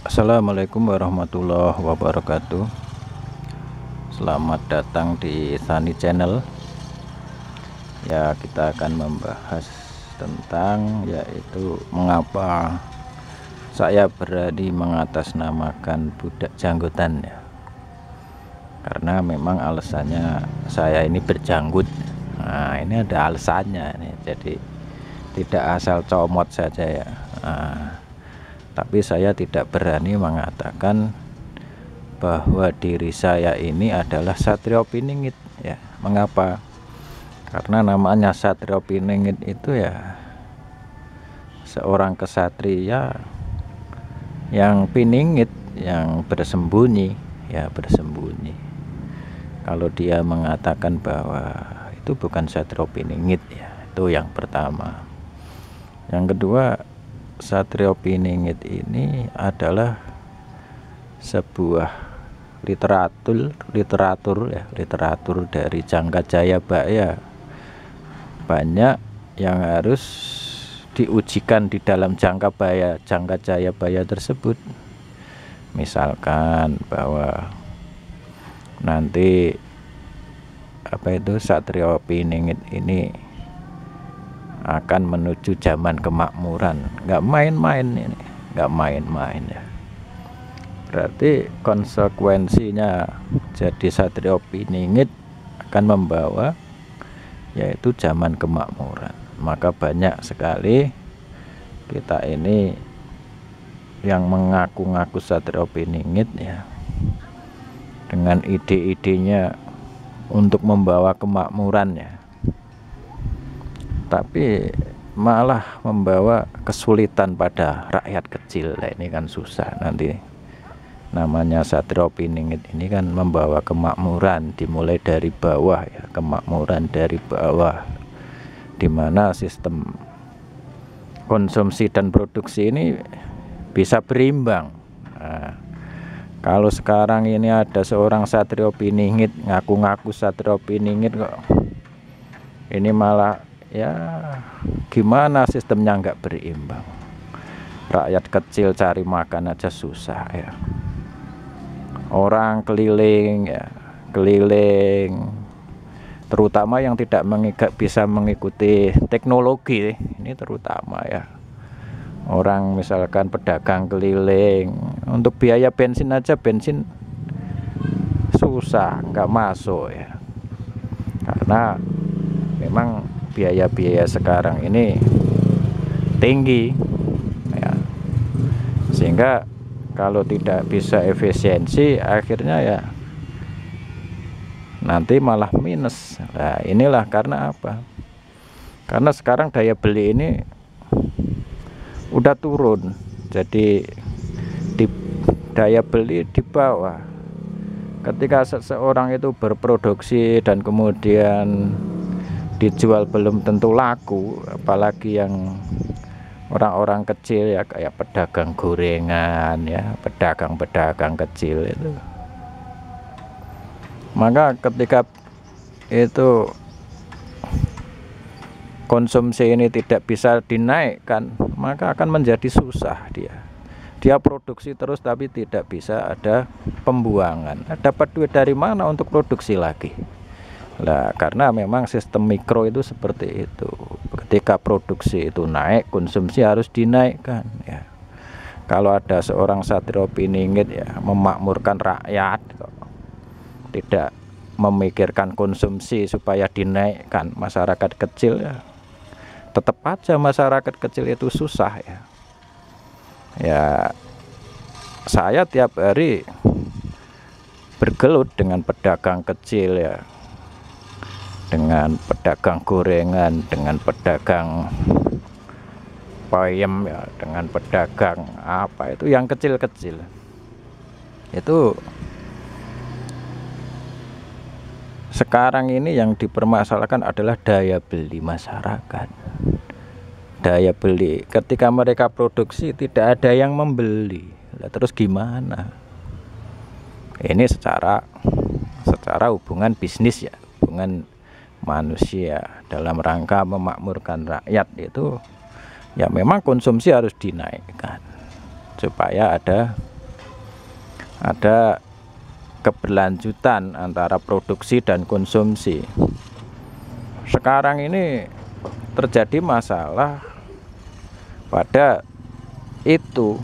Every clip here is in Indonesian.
Assalamualaikum warahmatullahi wabarakatuh. Selamat datang di Sani Channel. Ya, kita akan membahas tentang yaitu mengapa saya berani mengatasnamakan budak janggutan ya. Karena memang alasannya saya ini berjanggut. Nah, ini ada alasannya nih. Jadi tidak asal comot saja ya. Tapi saya tidak berani mengatakan bahwa diri saya ini adalah Satrio Piningit ya. Mengapa? Karena namanya Satrio Piningit itu ya seorang kesatria yang piningit, yang bersembunyi ya, bersembunyi. Kalau dia mengatakan bahwa itu bukan Satrio Piningit ya, itu yang pertama. Yang kedua, Satrio Piningit ini adalah sebuah literatur dari Jangka Jayabaya. Banyak yang harus diujikan di dalam Jangka Jayabaya tersebut. Misalkan bahwa nanti Satrio Piningit ini akan menuju zaman kemakmuran. Nggak main-main ini, nggak main-main ya. Berarti konsekuensinya jadi Satrio Piningit akan membawa yaitu zaman kemakmuran. Maka banyak sekali kita ini yang mengaku-ngaku Satrio Piningit ya, dengan ide-idenya untuk membawa kemakmuran ya, tapi malah membawa kesulitan pada rakyat kecil. Nah, ini kan susah. Nanti namanya Satrio Piningit ini kan membawa kemakmuran dimulai dari bawah ya, kemakmuran dari bawah, dimana sistem konsumsi dan produksi ini bisa berimbang. Nah, kalau sekarang ini ada seorang Satrio Piningit ngaku-ngaku Satrio Piningit kok ini malah ya gimana, sistemnya nggak berimbang. Rakyat kecil cari makan aja susah ya. Orang keliling ya, keliling, terutama yang tidak bisa mengikuti teknologi ini, terutama ya. Orang misalkan pedagang keliling, untuk biaya bensin aja, bensin susah, nggak masuk ya. Karena memang biaya-biaya sekarang ini tinggi ya, sehingga kalau tidak bisa efisiensi akhirnya ya nanti malah minus. Nah, inilah karena apa? Karena sekarang daya beli ini udah turun, jadi daya beli di bawah. Ketika seseorang itu berproduksi dan kemudian dijual belum tentu laku, apalagi yang orang-orang kecil ya, kayak pedagang gorengan ya, pedagang-pedagang kecil itu. Maka ketika itu konsumsi ini tidak bisa dinaikkan, maka akan menjadi susah dia produksi terus tapi tidak bisa ada pembuangan. Dapat duit dari mana untuk produksi lagi? Nah, karena memang sistem mikro itu seperti itu. Ketika produksi itu naik, konsumsi harus dinaikkan ya. Kalau ada seorang Satrio Piningit ya memakmurkan rakyat kok, tidak memikirkan konsumsi supaya dinaikkan, masyarakat kecil ya tetap aja masyarakat kecil itu susah ya. Ya, saya tiap hari bergelut dengan pedagang kecil ya, dengan pedagang gorengan, dengan pedagang payem ya, dengan pedagang apa itu yang kecil-kecil. Itu sekarang ini yang dipermasalahkan adalah daya beli masyarakat. Daya beli, ketika mereka produksi tidak ada yang membeli. Terus gimana? Ini secara hubungan bisnis ya, hubungan manusia dalam rangka memakmurkan rakyat itu ya memang konsumsi harus dinaikkan supaya ada ada keberlanjutan antara produksi dan konsumsi. Sekarang ini terjadi masalah pada itu.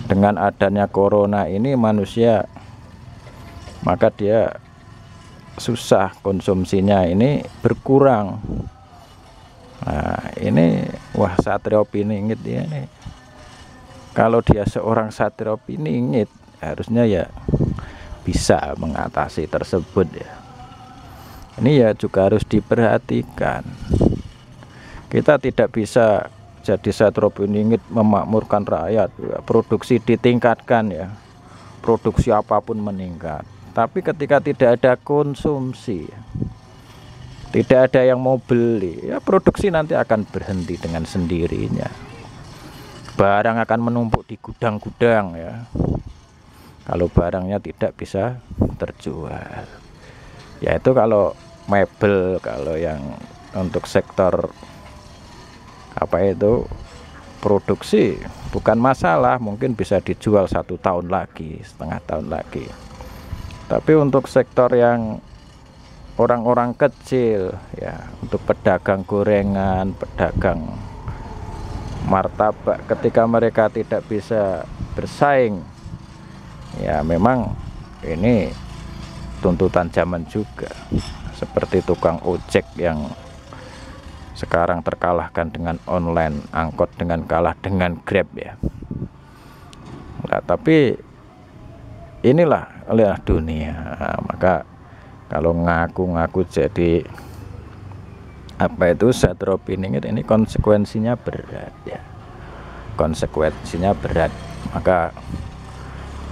Dengan adanya corona ini manusia, maka dia susah, konsumsinya ini berkurang. Nah ini wah, Satrio Piningit ya nih. Kalau dia seorang Satrio Piningit harusnya ya bisa mengatasi tersebut ya. Ini ya juga harus diperhatikan. Kita tidak bisa jadi Satrio Piningit memakmurkan rakyat, produksi ditingkatkan ya, produksi apapun meningkat. Tapi ketika tidak ada konsumsi, tidak ada yang mau beli, ya produksi nanti akan berhenti dengan sendirinya. Barang akan menumpuk di gudang-gudang ya, kalau barangnya tidak bisa terjual. Yaitu kalau mebel, kalau yang untuk sektor apa itu produksi bukan masalah, mungkin bisa dijual 1 tahun lagi, setengah tahun lagi. Tapi untuk sektor yang orang-orang kecil ya, untuk pedagang gorengan, pedagang martabak, ketika mereka tidak bisa bersaing ya, memang ini tuntutan zaman juga. Seperti tukang ojek yang sekarang terkalahkan dengan online, angkot dengan kalah dengan Grab ya. Nah, tapi inilah oleh dunia. Nah, maka kalau ngaku-ngaku jadi apa itu Satrio Piningit, ini konsekuensinya berat ya. Konsekuensinya berat. Maka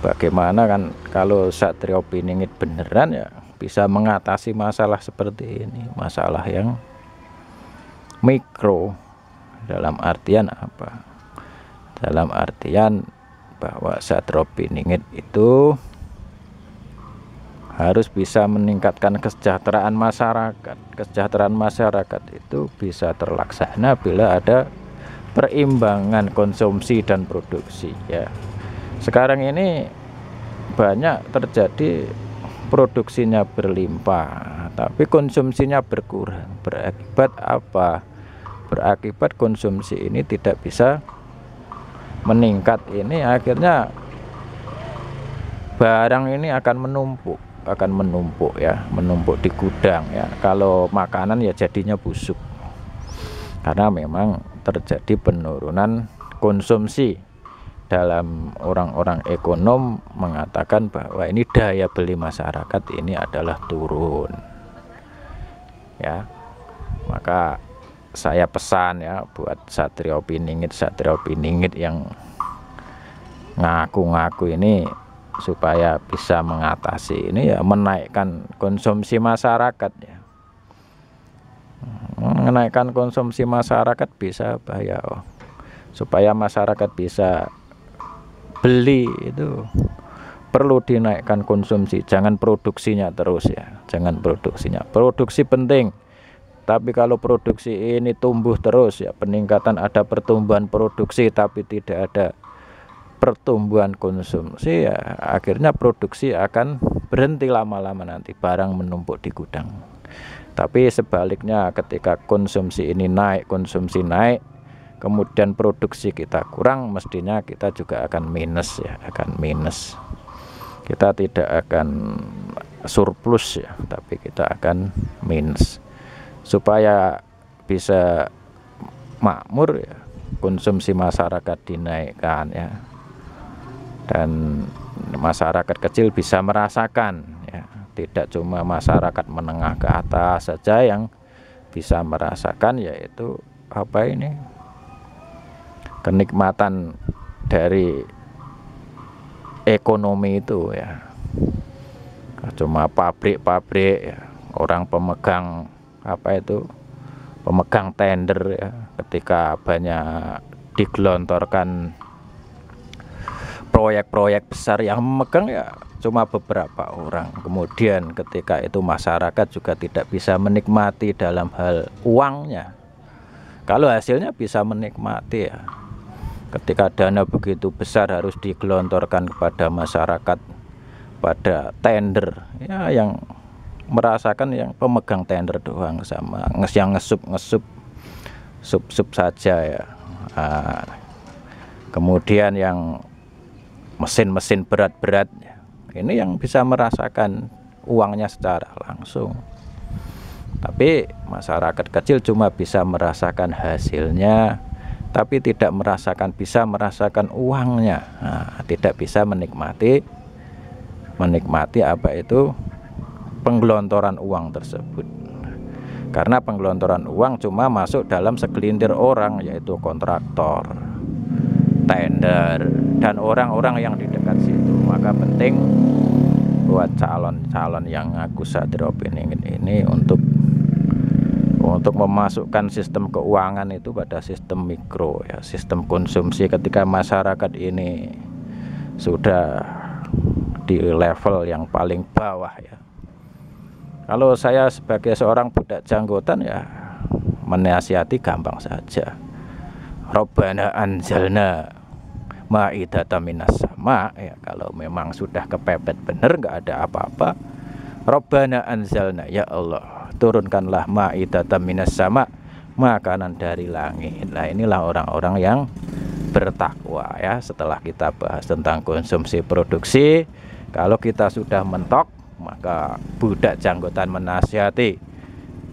bagaimana kan kalau Satrio Piningit beneran ya bisa mengatasi masalah seperti ini, masalah yang mikro. Dalam artian apa? Dalam artian bahwa Satrio Piningit itu harus bisa meningkatkan kesejahteraan masyarakat. Kesejahteraan masyarakat itu bisa terlaksana bila ada perimbangan konsumsi dan produksi ya. Sekarang ini banyak terjadi produksinya berlimpah tapi konsumsinya berkurang. Berakibat apa? Berakibat konsumsi ini tidak bisa meningkat. Ini akhirnya barang ini akan menumpuk ya, menumpuk di gudang ya. Kalau makanan ya jadinya busuk karena memang terjadi penurunan konsumsi. Dalam orang-orang ekonom mengatakan bahwa ini daya beli masyarakat ini adalah turun ya. Maka saya pesan ya buat Satrio Piningit yang ngaku-ngaku ini, supaya bisa mengatasi ini ya, menaikkan konsumsi masyarakat ya. Menaikkan konsumsi masyarakat bisa bahaya supaya masyarakat bisa beli itu perlu dinaikkan konsumsi, jangan produksinya terus ya, jangan produksinya. Produksi penting, tapi kalau produksi ini tumbuh terus ya, peningkatan, ada pertumbuhan produksi tapi tidak ada pertumbuhan konsumsi ya, akhirnya produksi akan berhenti lama-lama, nanti barang menumpuk di gudang. Tapi sebaliknya, ketika konsumsi ini naik, konsumsi naik, kemudian produksi kita kurang, mestinya kita juga akan minus ya, akan minus. Kita tidak akan surplus ya, tapi kita akan minus. Supaya bisa makmur ya, konsumsi masyarakat dinaikkan ya, dan masyarakat kecil bisa merasakan ya, tidak cuma masyarakat menengah ke atas saja yang bisa merasakan, yaitu apa ini, kenikmatan dari ekonomi itu ya. Cuma pabrik-pabrik ya, orang pemegang apa itu, pemegang tender ya, ketika banyak digelontorkan proyek-proyek besar yang memegang ya cuma beberapa orang. Kemudian ketika itu masyarakat juga tidak bisa menikmati dalam hal uangnya. Kalau hasilnya bisa menikmati ya, ketika dana begitu besar harus digelontorkan kepada masyarakat pada tender, ya yang merasakan yang pemegang tender doang sama yang ngesup saja ya. Kemudian yang mesin-mesin berat-berat, ini yang bisa merasakan uangnya secara langsung. Tapi masyarakat kecil cuma bisa merasakan hasilnya, tapi tidak bisa merasakan uangnya. Tidak bisa menikmati apa itu penggelontoran uang tersebut. Karena penggelontoran uang cuma masuk dalam segelintir orang, yaitu kontraktor, tender, dan orang-orang yang di dekat situ. Maka penting buat calon-calon yang ngaku Satrio Piningit ini untuk memasukkan sistem keuangan itu pada sistem mikro ya, sistem konsumsi. Ketika masyarakat ini sudah di level yang paling bawah ya, kalau saya sebagai seorang budak janggotan ya menasihati gampang saja. Rabbana anzalna ma'idatan minas sama ya, kalau memang sudah kepepet bener nggak ada apa-apa, Rabbana anzalna, ya Allah turunkanlah ma'idatan minas sama, makanan dari langit. Nah inilah orang-orang yang bertakwa ya. Setelah kita bahas tentang konsumsi produksi, kalau kita sudah mentok, maka budak janggotan menasihati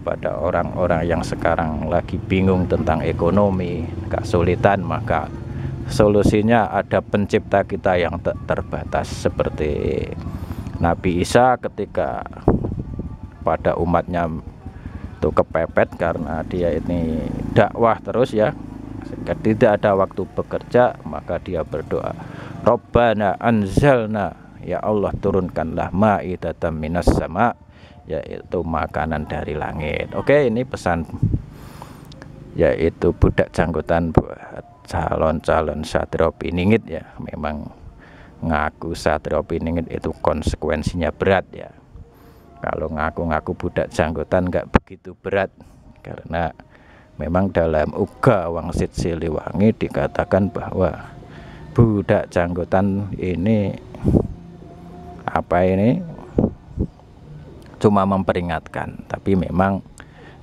pada orang-orang yang sekarang lagi bingung tentang ekonomi, kesulitan, maka solusinya ada pencipta kita yang terbatas seperti Nabi Isa ketika pada umatnya itu kepepet karena dia ini dakwah terus ya, sehingga tidak ada waktu bekerja, maka dia berdoa, Rabbana anzalna, ya Allah turunkanlah ma'idatan minas sama, yaitu makanan dari langit. Oke, ini pesan yaitu budak janggotan buat calon-calon Satrio Piningit ya. Memang ngaku Satrio Piningit itu konsekuensinya berat ya. Kalau ngaku-ngaku budak janggotan nggak begitu berat, karena memang dalam Uga Wangsit Siliwangi dikatakan bahwa budak janggotan ini cuma memperingatkan, tapi memang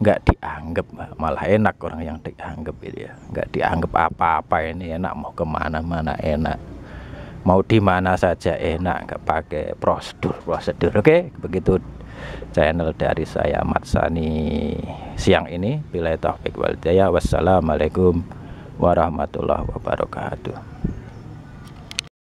nggak dianggap, malah enak orang yang dianggap itu ya, nggak dianggap apa-apa. Ini enak, mau kemana-mana enak, mau di mana saja enak, nggak pakai prosedur. Oke, begitu channel dari saya Ahmad Sani siang ini. Billahi taufiq wal hidayah. Wassalamualaikum warahmatullahi wabarakatuh.